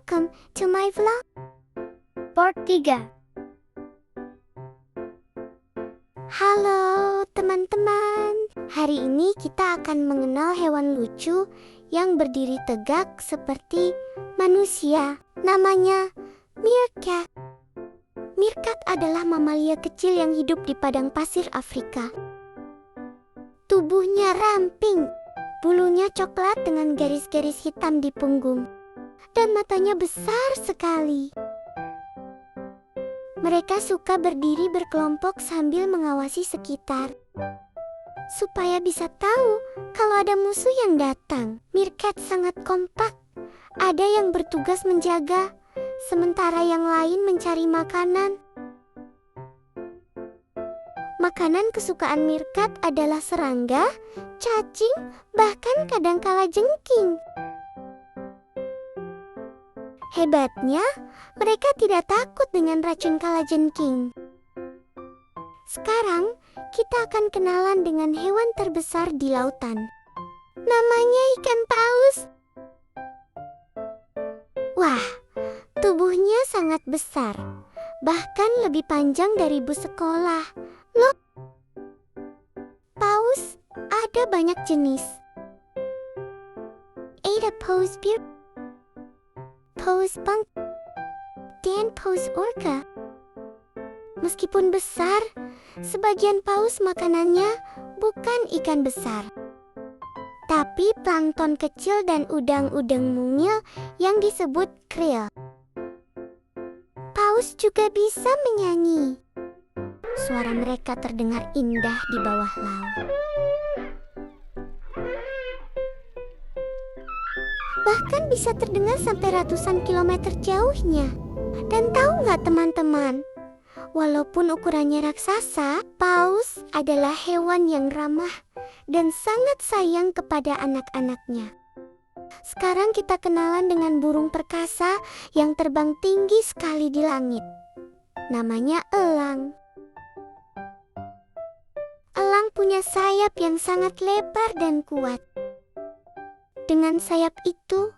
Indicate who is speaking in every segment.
Speaker 1: welcome to my vlog. Part 3. Halo teman-teman. Hari ini kita akan mengenal hewan lucu yang berdiri tegak seperti manusia. Namanya meerkat. Meerkat adalah mamalia kecil yang hidup di padang pasir Afrika. Tubuhnya ramping, bulunya coklat dengan garis-garis hitam di punggung, dan matanya besar sekali. Mereka suka berdiri berkelompok sambil mengawasi sekitar, supaya bisa tahu kalau ada musuh yang datang. Meerkat sangat kompak. Ada yang bertugas menjaga, sementara yang lain mencari makanan. Makanan kesukaan meerkat adalah serangga, cacing, bahkan kadangkala jengking. Hebatnya, mereka tidak takut dengan racun kalajengking. Sekarang, kita akan kenalan dengan hewan terbesar di lautan. Namanya ikan paus. Wah, tubuhnya sangat besar, bahkan lebih panjang dari bus sekolah. Loh, paus ada banyak jenis. Ada paus bir, paus punk, dan paus orca. Meskipun besar, sebagian paus makanannya bukan ikan besar, tapi plankton kecil dan udang-udang mungil yang disebut krill. Paus juga bisa menyanyi. Suara mereka terdengar indah di bawah laut. Bahkan bisa terdengar sampai ratusan kilometer jauhnya. Dan tahu nggak teman-teman? Walaupun ukurannya raksasa, paus adalah hewan yang ramah dan sangat sayang kepada anak-anaknya. Sekarang kita kenalan dengan burung perkasa yang terbang tinggi sekali di langit. Namanya elang. Elang punya sayap yang sangat lebar dan kuat. Dengan sayap itu,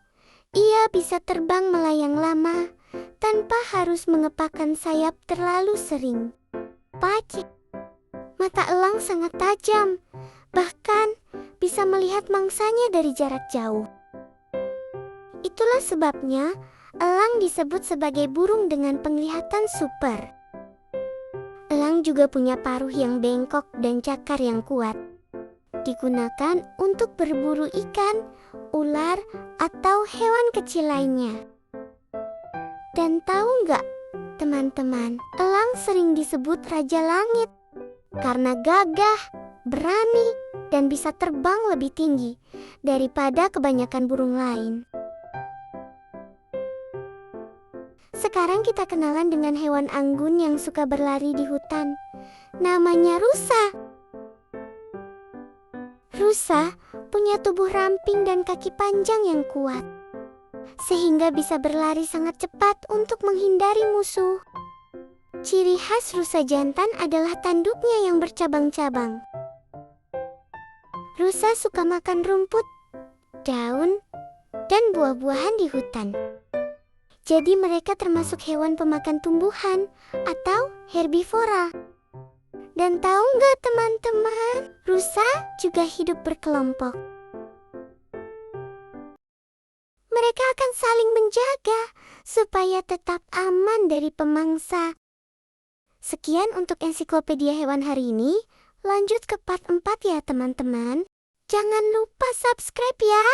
Speaker 1: ia bisa terbang melayang lama tanpa harus mengepakkan sayap terlalu sering. Pacik. Mata elang sangat tajam, bahkan bisa melihat mangsanya dari jarak jauh. Itulah sebabnya elang disebut sebagai burung dengan penglihatan super. Elang juga punya paruh yang bengkok dan cakar yang kuat. Digunakan untuk berburu ikan, ular, atau hewan kecil lainnya. Dan tahu nggak, teman-teman, elang sering disebut Raja Langit karena gagah, berani, dan bisa terbang lebih tinggi daripada kebanyakan burung lain. Sekarang kita kenalan dengan hewan anggun yang suka berlari di hutan. Namanya rusa. Rusa punya tubuh ramping dan kaki panjang yang kuat, sehingga bisa berlari sangat cepat untuk menghindari musuh. Ciri khas rusa jantan adalah tanduknya yang bercabang-cabang. Rusa suka makan rumput, daun, dan buah-buahan di hutan. Jadi mereka termasuk hewan pemakan tumbuhan atau herbivora. Dan tahu nggak teman-teman, rusa juga hidup berkelompok. Mereka akan saling menjaga supaya tetap aman dari pemangsa. Sekian untuk ensiklopedia hewan hari ini. Lanjut ke part 4 ya teman-teman. Jangan lupa subscribe ya.